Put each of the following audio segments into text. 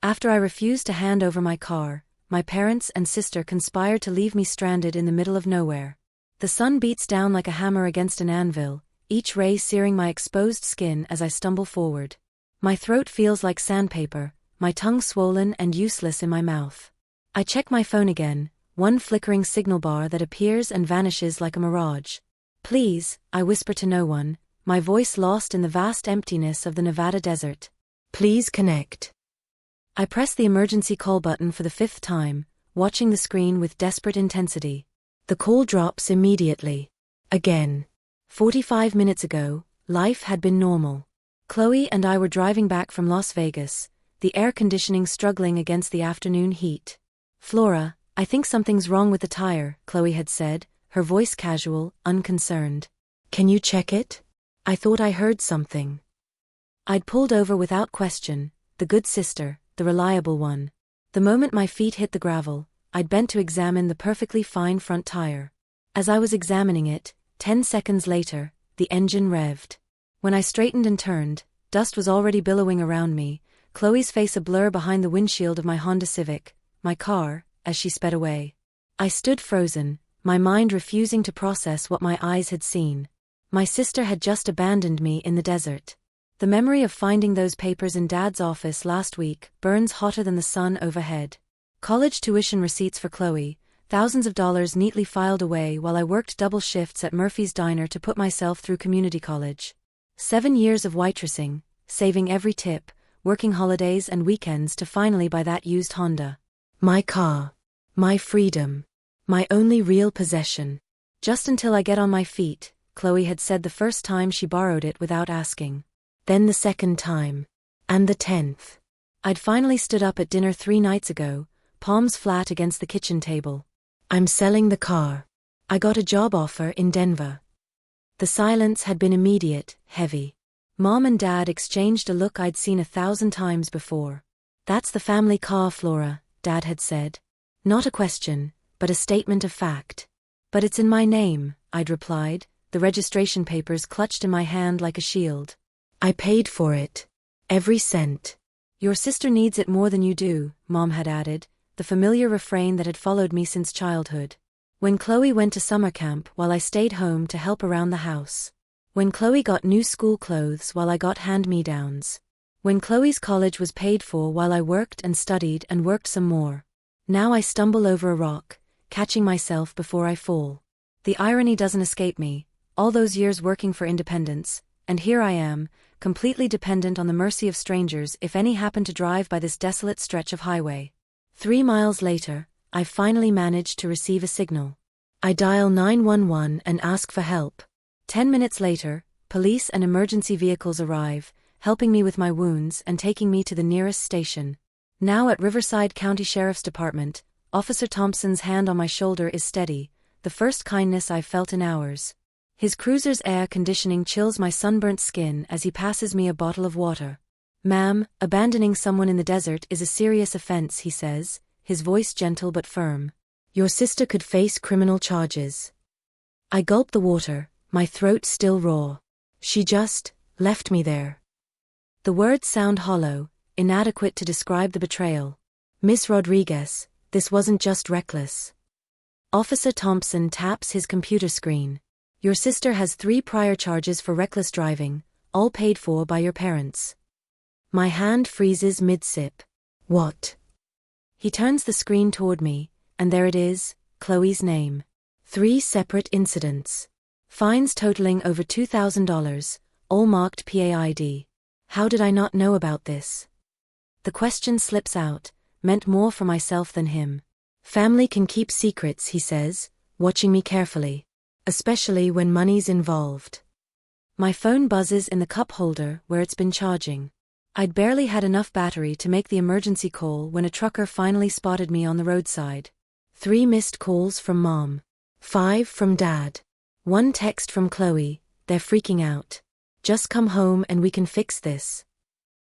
After I refused to hand over my car, my parents and sister conspired to leave me stranded in the middle of nowhere. The sun beats down like a hammer against an anvil, each ray searing my exposed skin as I stumble forward. My throat feels like sandpaper, my tongue swollen and useless in my mouth. I check my phone again, one flickering signal bar that appears and vanishes like a mirage. Please, I whisper to no one, my voice lost in the vast emptiness of the Nevada desert. Please connect. I press the emergency call button for the 5th time, watching the screen with desperate intensity. The call drops immediately. Again. 45 minutes ago, life had been normal. Chloe and I were driving back from Las Vegas, the air conditioning struggling against the afternoon heat. Flora, I think something's wrong with the tire, Chloe had said, her voice casual, unconcerned. Can you check it? I thought I heard something. I'd pulled over without question, the good sister, the reliable one. The moment my feet hit the gravel, I'd bent to examine the perfectly fine front tire. As I was examining it, 10 seconds later, the engine revved. When I straightened and turned, dust was already billowing around me, Chloe's face a blur behind the windshield of my Honda Civic, my car, as she sped away. I stood frozen, my mind refusing to process what my eyes had seen. My sister had just abandoned me in the desert. The memory of finding those papers in Dad's office last week burns hotter than the sun overhead. College tuition receipts for Chloe, thousands of dollars neatly filed away while I worked double shifts at Murphy's Diner to put myself through community college. 7 years of waitressing, saving every tip, working holidays and weekends to finally buy that used Honda. My car. My freedom. My only real possession. Just until I get on my feet, Chloe had said the first time she borrowed it without asking. Then the second time. And the 10th. I'd finally stood up at dinner 3 nights ago, palms flat against the kitchen table. I'm selling the car. I got a job offer in Denver. The silence had been immediate, heavy. Mom and Dad exchanged a look I'd seen 1,000 times before. That's the family car, Flora, Dad had said. Not a question, but a statement of fact. But it's in my name, I'd replied, the registration papers clutched in my hand like a shield. I paid for it. Every cent. Your sister needs it more than you do, Mom had added, the familiar refrain that had followed me since childhood. When Chloe went to summer camp while I stayed home to help around the house. When Chloe got new school clothes while I got hand-me-downs. When Chloe's college was paid for while I worked and studied and worked some more. Now I stumble over a rock, catching myself before I fall. The irony doesn't escape me, all those years working for independence, and here I am, completely dependent on the mercy of strangers if any happen to drive by this desolate stretch of highway. 3 miles later, I finally managed to receive a signal. I dial 911 and ask for help. 10 minutes later, police and emergency vehicles arrive, helping me with my wounds and taking me to the nearest station. Now at Riverside County Sheriff's Department, Officer Thompson's hand on my shoulder is steady, the first kindness I've felt in hours. His cruiser's air conditioning chills my sunburnt skin as he passes me a bottle of water. Ma'am, abandoning someone in the desert is a serious offense, he says, his voice gentle but firm. Your sister could face criminal charges. I gulp the water, my throat still raw. She just left me there. The words sound hollow, inadequate to describe the betrayal. Miss Rodriguez, this wasn't just reckless. Officer Thompson taps his computer screen. Your sister has 3 prior charges for reckless driving, all paid for by your parents. My hand freezes mid-sip. What? He turns the screen toward me, and there it is, Chloe's name. 3 separate incidents. Fines totaling over $2,000, all marked PAID. How did I not know about this? The question slips out, meant more for myself than him. Family can keep secrets, he says, watching me carefully. Especially when money's involved. My phone buzzes in the cup holder where it's been charging. I'd barely had enough battery to make the emergency call when a trucker finally spotted me on the roadside. 3 missed calls from Mom. 5 from Dad. 1 text from Chloe, they're freaking out. Just come home and we can fix this.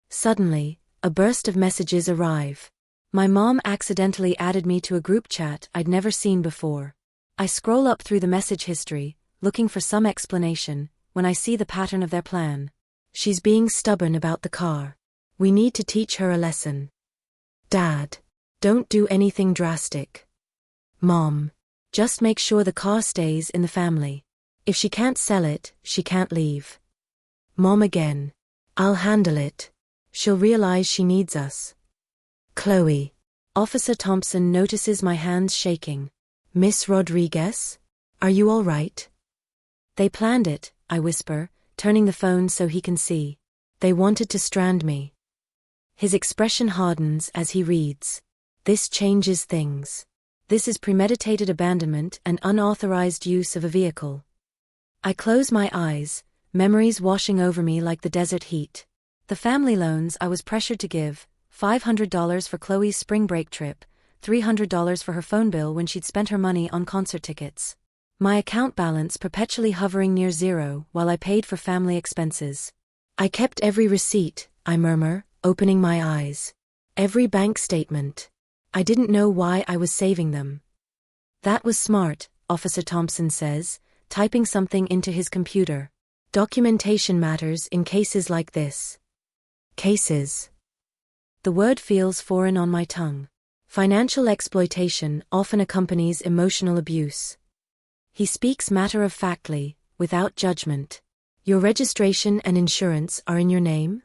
Suddenly, a burst of messages arrive. My mom accidentally added me to a group chat I'd never seen before. I scroll up through the message history, looking for some explanation, when I see the pattern of their plan. She's being stubborn about the car. We need to teach her a lesson. Dad, don't do anything drastic. Mom, just make sure the car stays in the family. If she can't sell it, she can't leave. Mom again. I'll handle it. She'll realize she needs us. Chloe. Officer Thompson notices my hands shaking. Miss Rodriguez? Are you all right? They planned it, I whisper, turning the phone so he can see. They wanted to strand me. His expression hardens as he reads. This changes things. This is premeditated abandonment and unauthorized use of a vehicle. I close my eyes, memories washing over me like the desert heat. The family loans I was pressured to give, $500 for Chloe's spring break trip, $300 for her phone bill when she'd spent her money on concert tickets. My account balance perpetually hovering near zero while I paid for family expenses. I kept every receipt, I murmur, opening my eyes. Every bank statement. I didn't know why I was saving them. That was smart, Officer Thompson says, typing something into his computer. Documentation matters in cases like this. Cases. The word feels foreign on my tongue. Financial exploitation often accompanies emotional abuse. He speaks matter-of-factly, without judgment. Your registration and insurance are in your name?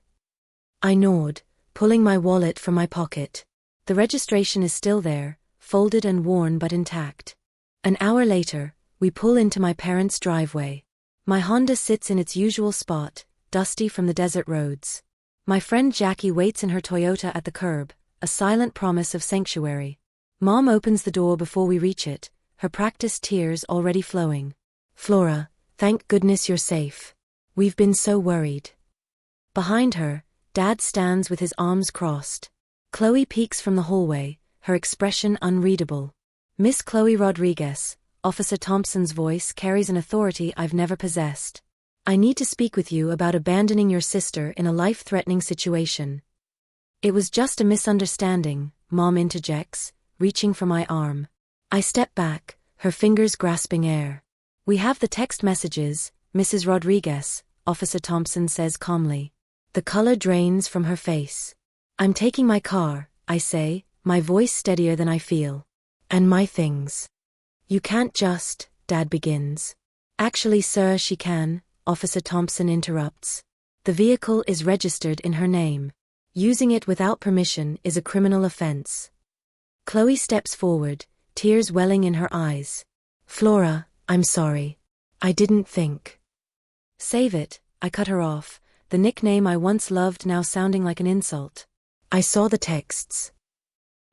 I nod, pulling my wallet from my pocket. The registration is still there, folded and worn but intact. An hour later, we pull into my parents' driveway. My Honda sits in its usual spot, dusty from the desert roads. My friend Jackie waits in her Toyota at the curb, a silent promise of sanctuary. Mom opens the door before we reach it, her practiced tears already flowing. Flora, thank goodness you're safe. We've been so worried. Behind her, Dad stands with his arms crossed. Chloe peeks from the hallway, her expression unreadable. Miss Chloe Rodriguez, Officer Thompson's voice carries an authority I've never possessed. I need to speak with you about abandoning your sister in a life-threatening situation. It was just a misunderstanding, Mom interjects, reaching for my arm. I step back, her fingers grasping air. We have the text messages, Mrs. Rodriguez, Officer Thompson says calmly. The color drains from her face. I'm taking my car, I say, my voice steadier than I feel. And my things. You can't just, Dad begins. Actually, sir, she can, Officer Thompson interrupts. The vehicle is registered in her name. Using it without permission is a criminal offense. Chloe steps forward, tears welling in her eyes. Flora, I'm sorry. I didn't think. Save it, I cut her off, the nickname I once loved now sounding like an insult. I saw the texts.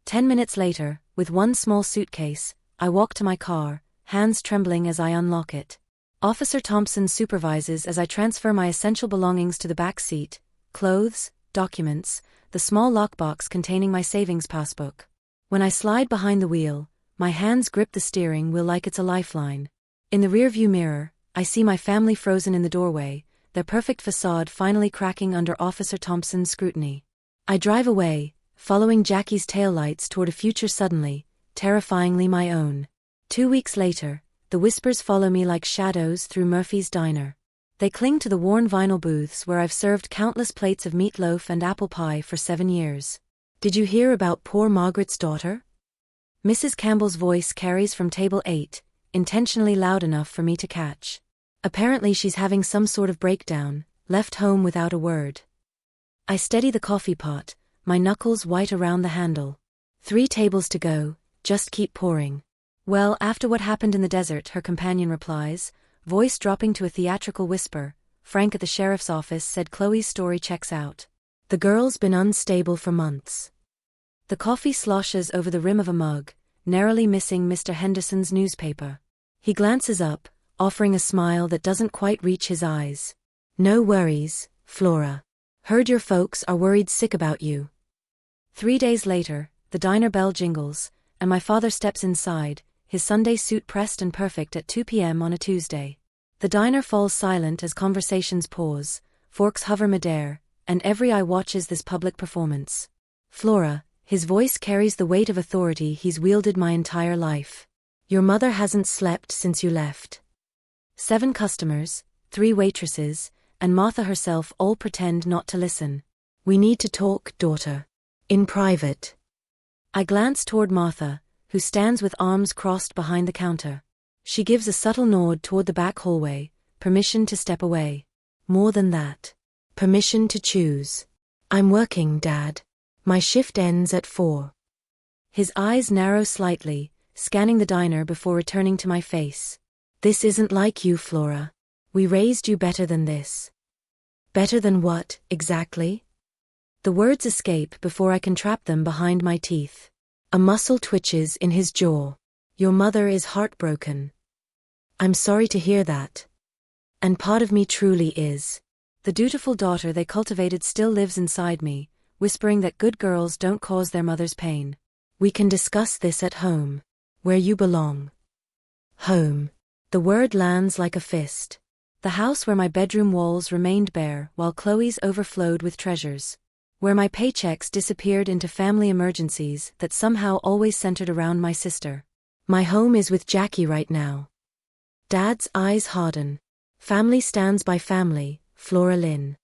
10 minutes later, with one small suitcase, I walk to my car, hands trembling as I unlock it. Officer Thompson supervises as I transfer my essential belongings to the back seat, clothes, documents, the small lockbox containing my savings passbook. When I slide behind the wheel, my hands grip the steering wheel like it's a lifeline. In the rearview mirror, I see my family frozen in the doorway, their perfect facade finally cracking under Officer Thompson's scrutiny. I drive away, following Jackie's taillights toward a future suddenly, terrifyingly my own. 2 weeks later, the whispers follow me like shadows through Murphy's Diner. They cling to the worn vinyl booths where I've served countless plates of meatloaf and apple pie for 7 years. Did you hear about poor Margaret's daughter? Mrs. Campbell's voice carries from table 8, intentionally loud enough for me to catch. Apparently she's having some sort of breakdown, left home without a word. I steady the coffee pot, my knuckles white around the handle. 3 tables to go, just keep pouring. Well, after what happened in the desert, her companion replies, voice dropping to a theatrical whisper. Frank at the sheriff's office said Chloe's story checks out. The girl's been unstable for months. The coffee sloshes over the rim of a mug, narrowly missing Mr. Henderson's newspaper. He glances up, offering a smile that doesn't quite reach his eyes. No worries, Flora. Heard your folks are worried sick about you. 3 days later, the diner bell jingles, and my father steps inside, his Sunday suit pressed and perfect at 2 p.m. on a Tuesday. The diner falls silent as conversations pause, forks hover midair, and every eye watches this public performance. Flora, his voice carries the weight of authority he's wielded my entire life. Your mother hasn't slept since you left. 7 customers, 3 waitresses, and Martha herself all pretend not to listen. We need to talk, daughter. In private. I glance toward Martha, who stands with arms crossed behind the counter. She gives a subtle nod toward the back hallway, permission to step away. More than that. Permission to choose. I'm working, Dad. My shift ends at 4. His eyes narrow slightly, scanning the diner before returning to my face. This isn't like you, Flora. We raised you better than this. Better than what, exactly? The words escape before I can trap them behind my teeth. A muscle twitches in his jaw. Your mother is heartbroken. I'm sorry to hear that. And part of me truly is. The dutiful daughter they cultivated still lives inside me, whispering that good girls don't cause their mothers pain. We can discuss this at home. Where you belong. Home. The word lands like a fist. The house where my bedroom walls remained bare while Chloe's overflowed with treasures. Where my paychecks disappeared into family emergencies that somehow always centered around my sister. My home is with Jackie right now. Dad's eyes harden. Family stands by family, Flora Lynn.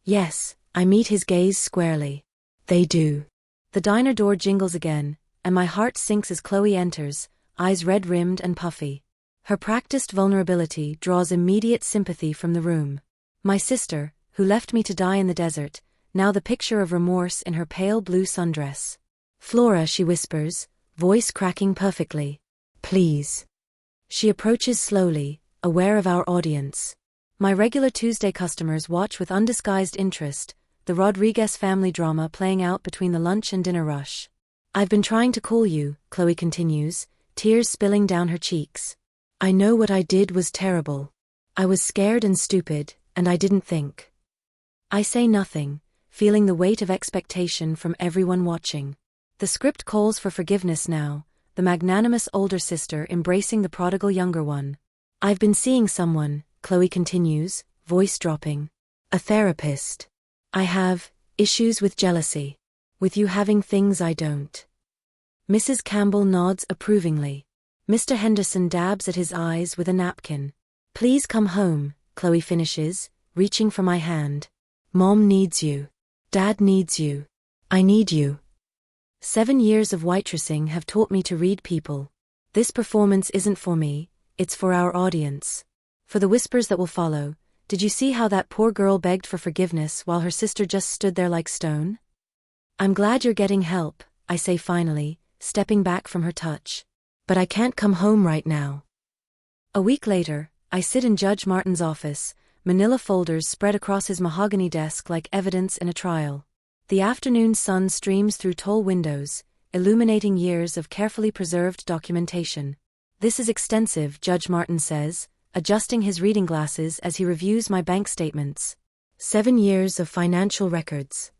Yes, I meet his gaze squarely. They do. The diner door jingles again, and my heart sinks as Chloe enters, eyes red-rimmed and puffy. Her practiced vulnerability draws immediate sympathy from the room. My sister, who left me to die in the desert, now the picture of remorse in her pale blue sundress. Flora, she whispers, voice cracking perfectly. Please. She approaches slowly, aware of our audience. My regular Tuesday customers watch with undisguised interest, the Rodriguez family drama playing out between the lunch and dinner rush. I've been trying to call you, Chloe continues, tears spilling down her cheeks. I know what I did was terrible. I was scared and stupid, and I didn't think. I say nothing, feeling the weight of expectation from everyone watching. The script calls for forgiveness now, the magnanimous older sister embracing the prodigal younger one. I've been seeing someone, Chloe continues, voice dropping. A therapist. I have issues with jealousy. With you having things I don't. Mrs. Campbell nods approvingly. Mr. Henderson dabs at his eyes with a napkin. Please come home, Chloe finishes, reaching for my hand. Mom needs you. Dad needs you. I need you. 7 years of waitressing have taught me to read people. This performance isn't for me, it's for our audience. For the whispers that will follow, did you see how that poor girl begged for forgiveness while her sister just stood there like stone? I'm glad you're getting help, I say finally, stepping back from her touch. But I can't come home right now. A week later, I sit in Judge Martin's office, manila folders spread across his mahogany desk like evidence in a trial. The afternoon sun streams through tall windows, illuminating years of carefully preserved documentation. This is extensive, Judge Martin says, adjusting his reading glasses as he reviews my bank statements. 7 years of financial records.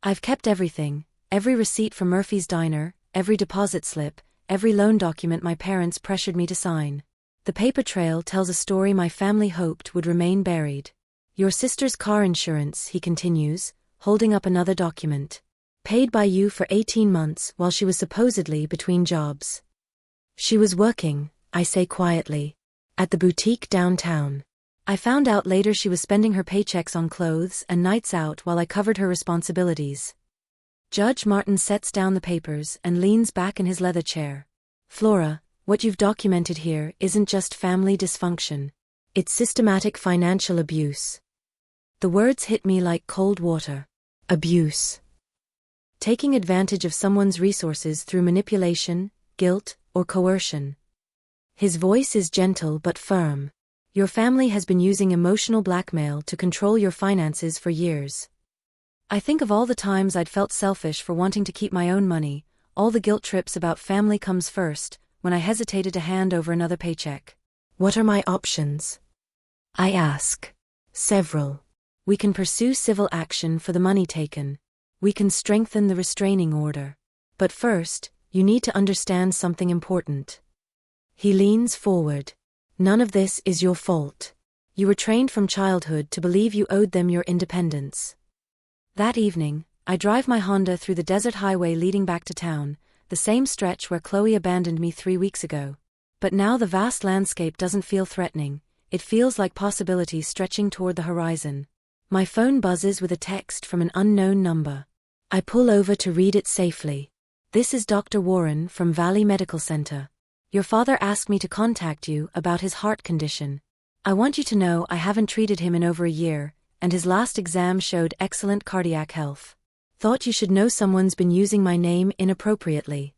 I've kept everything, every receipt from Murphy's Diner, every deposit slip, every loan document my parents pressured me to sign. The paper trail tells a story my family hoped would remain buried. Your sister's car insurance, he continues, holding up another document. Paid by you for 18 months while she was supposedly between jobs. She was working, I say quietly, at the boutique downtown. I found out later she was spending her paychecks on clothes and nights out while I covered her responsibilities. Judge Martin sets down the papers and leans back in his leather chair. Flora, what you've documented here isn't just family dysfunction. It's systematic financial abuse. The words hit me like cold water. Abuse. Taking advantage of someone's resources through manipulation, guilt, or coercion. His voice is gentle but firm. Your family has been using emotional blackmail to control your finances for years. I think of all the times I'd felt selfish for wanting to keep my own money, all the guilt trips about family comes first, when I hesitated to hand over another paycheck. What are my options? I ask. Several. We can pursue civil action for the money taken. We can strengthen the restraining order. But first, you need to understand something important. He leans forward. None of this is your fault. You were trained from childhood to believe you owed them your independence. That evening, I drive my Honda through the desert highway leading back to town, the same stretch where Chloe abandoned me 3 weeks ago. But now the vast landscape doesn't feel threatening, it feels like possibility stretching toward the horizon. My phone buzzes with a text from an unknown number. I pull over to read it safely. This is Dr. Warren from Valley Medical Center. Your father asked me to contact you about his heart condition. I want you to know I haven't treated him in over a year, and his last exam showed excellent cardiac health. Thought you should know someone's been using my name inappropriately.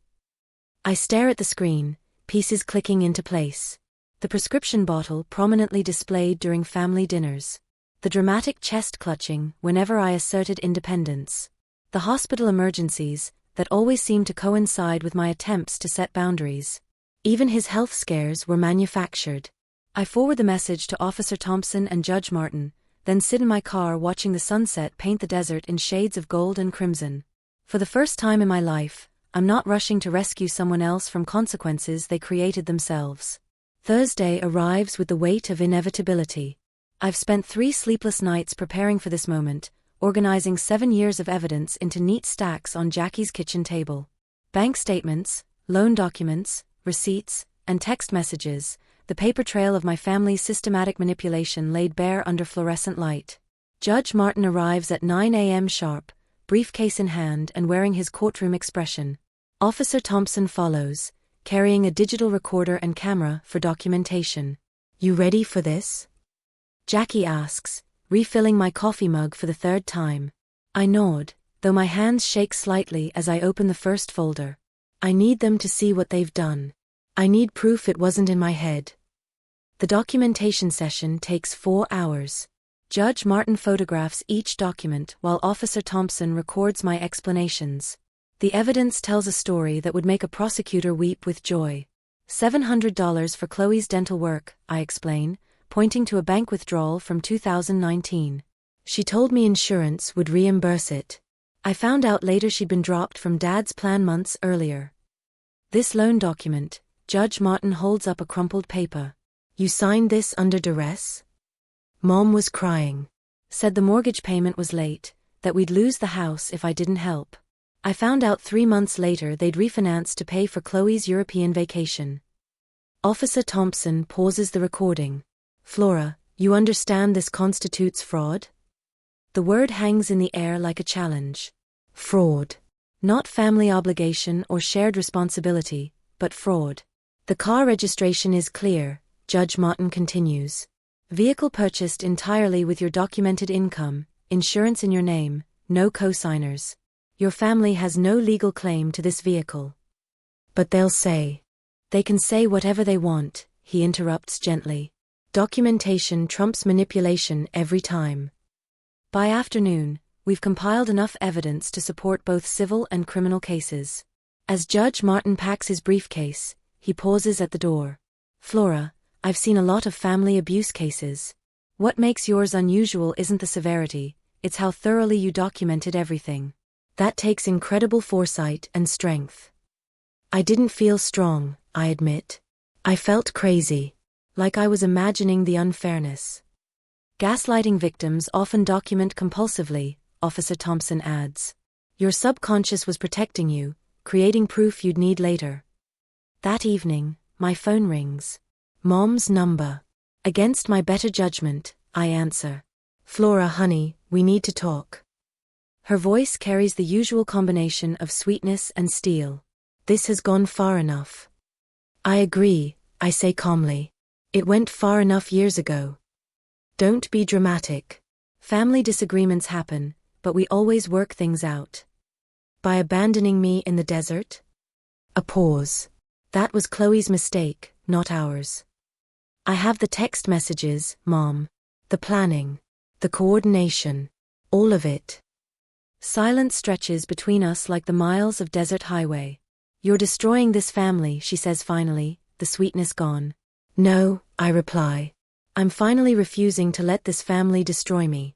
I stare at the screen, pieces clicking into place. The prescription bottle prominently displayed during family dinners. The dramatic chest clutching whenever I asserted independence. The hospital emergencies that always seemed to coincide with my attempts to set boundaries. Even his health scares were manufactured. I forward the message to Officer Thompson and Judge Martin, then sit in my car watching the sunset paint the desert in shades of gold and crimson. For the first time in my life, I'm not rushing to rescue someone else from consequences they created themselves. Thursday arrives with the weight of inevitability. I've spent 3 sleepless nights preparing for this moment, organizing 7 years of evidence into neat stacks on Jackie's kitchen table. Bank statements, loan documents, receipts, and text messages, the paper trail of my family's systematic manipulation laid bare under fluorescent light. Judge Martin arrives at 9 a.m. sharp, briefcase in hand and wearing his courtroom expression. Officer Thompson follows, carrying a digital recorder and camera for documentation. You ready for this? Jackie asks, refilling my coffee mug for the 3rd time. I nod, though my hands shake slightly as I open the first folder. I need them to see what they've done. I need proof it wasn't in my head. The documentation session takes 4 hours. Judge Martin photographs each document while Officer Thompson records my explanations. The evidence tells a story that would make a prosecutor weep with joy. $700 for Chloe's dental work, I explain, pointing to a bank withdrawal from 2019. She told me insurance would reimburse it. I found out later she'd been dropped from Dad's plan months earlier. This loan document, Judge Martin holds up a crumpled paper. You signed this under duress? Mom was crying. Said the mortgage payment was late, that we'd lose the house if I didn't help. I found out 3 months later they'd refinanced to pay for Chloe's European vacation. Officer Thompson pauses the recording. Flora, you understand this constitutes fraud? The word hangs in the air like a challenge. Fraud. Not family obligation or shared responsibility, but fraud. The car registration is clear, Judge Martin continues. Vehicle purchased entirely with your documented income, insurance in your name, no co-signers. Your family has no legal claim to this vehicle. But they'll say. They can say whatever they want, he interrupts gently. Documentation trumps manipulation every time. By afternoon, we've compiled enough evidence to support both civil and criminal cases. As Judge Martin packs his briefcase, he pauses at the door. Flora, I've seen a lot of family abuse cases. What makes yours unusual isn't the severity, it's how thoroughly you documented everything. That takes incredible foresight and strength. I didn't feel strong, I admit. I felt crazy. Like I was imagining the unfairness. Gaslighting victims often document compulsively, Officer Thompson adds. Your subconscious was protecting you, creating proof you'd need later. That evening, my phone rings. Mom's number. Against my better judgment, I answer. Flora, honey, we need to talk. Her voice carries the usual combination of sweetness and steel. This has gone far enough. I agree, I say calmly. It went far enough years ago. Don't be dramatic. Family disagreements happen, but we always work things out. By abandoning me in the desert? A pause. That was Chloe's mistake, not ours. I have the text messages, Mom. The planning. The coordination. All of it. Silence stretches between us like the miles of desert highway. You're destroying this family, she says finally, the sweetness gone. No, I reply. I'm finally refusing to let this family destroy me.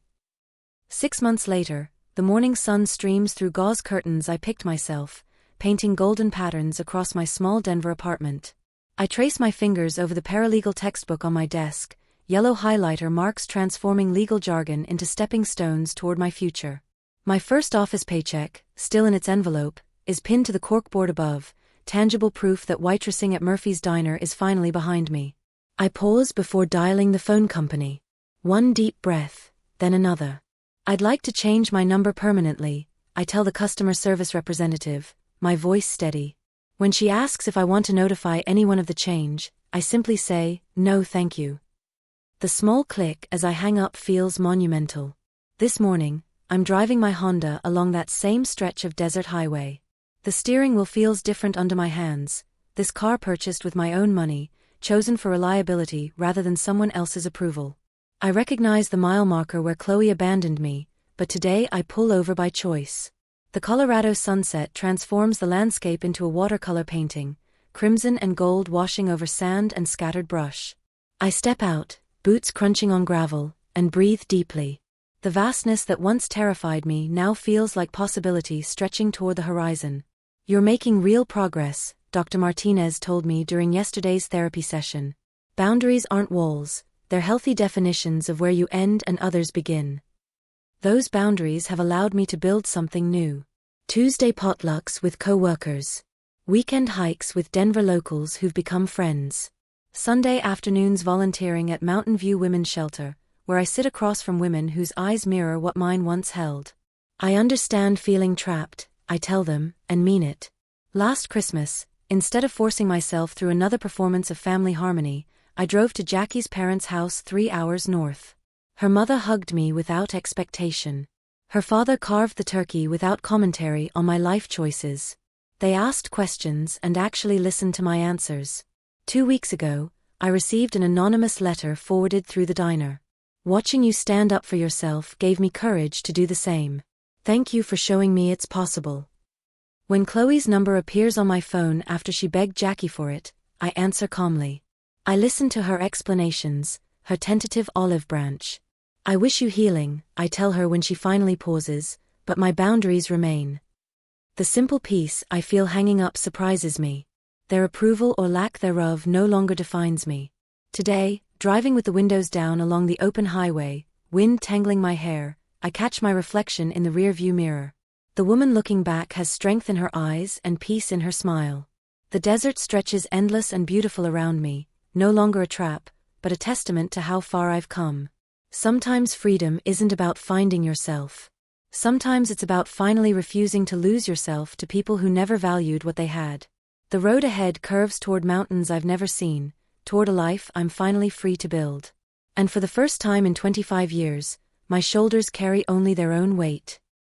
6 months later, the morning sun streams through gauze curtains I picked myself, painting golden patterns across my small Denver apartment. I trace my fingers over the paralegal textbook on my desk, yellow highlighter marks transforming legal jargon into stepping stones toward my future. My first office paycheck, still in its envelope, is pinned to the corkboard above, tangible proof that waitressing at Murphy's Diner is finally behind me. I pause before dialing the phone company. One deep breath, then another. I'd like to change my number permanently, I tell the customer service representative, my voice steady. When she asks if I want to notify anyone of the change, I simply say, no thank you. The small click as I hang up feels monumental. This morning, I'm driving my Honda along that same stretch of desert highway. The steering wheel feels different under my hands, this car purchased with my own money, chosen for reliability rather than someone else's approval. I recognize the mile marker where Chloe abandoned me, but today I pull over by choice. The Colorado sunset transforms the landscape into a watercolor painting, crimson and gold washing over sand and scattered brush. I step out, boots crunching on gravel, and breathe deeply. The vastness that once terrified me now feels like possibility stretching toward the horizon. You're making real progress, Dr. Martinez told me during yesterday's therapy session. Boundaries aren't walls, they're healthy definitions of where you end and others begin. Those boundaries have allowed me to build something new. Tuesday potlucks with co-workers. Weekend hikes with Denver locals who've become friends. Sunday afternoons volunteering at Mountain View Women's Shelter, where I sit across from women whose eyes mirror what mine once held. I understand feeling trapped, I tell them, and mean it. Last Christmas, instead of forcing myself through another performance of Family Harmony, I drove to Jackie's parents' house 3 hours north. Her mother hugged me without expectation. Her father carved the turkey without commentary on my life choices. They asked questions and actually listened to my answers. 2 weeks ago, I received an anonymous letter forwarded through the diner. Watching you stand up for yourself gave me courage to do the same. Thank you for showing me it's possible. When Chloe's number appears on my phone after she begged Jackie for it, I answer calmly. I listen to her explanations, her tentative olive branch. I wish you healing, I tell her when she finally pauses, but my boundaries remain. The simple peace I feel hanging up surprises me. Their approval or lack thereof no longer defines me. Today, driving with the windows down along the open highway, wind tangling my hair, I catch my reflection in the rearview mirror. The woman looking back has strength in her eyes and peace in her smile. The desert stretches endless and beautiful around me, no longer a trap, but a testament to how far I've come. Sometimes freedom isn't about finding yourself. Sometimes it's about finally refusing to lose yourself to people who never valued what they had. The road ahead curves toward mountains I've never seen, toward a life I'm finally free to build. And for the first time in 25 years, my shoulders carry only their own weight.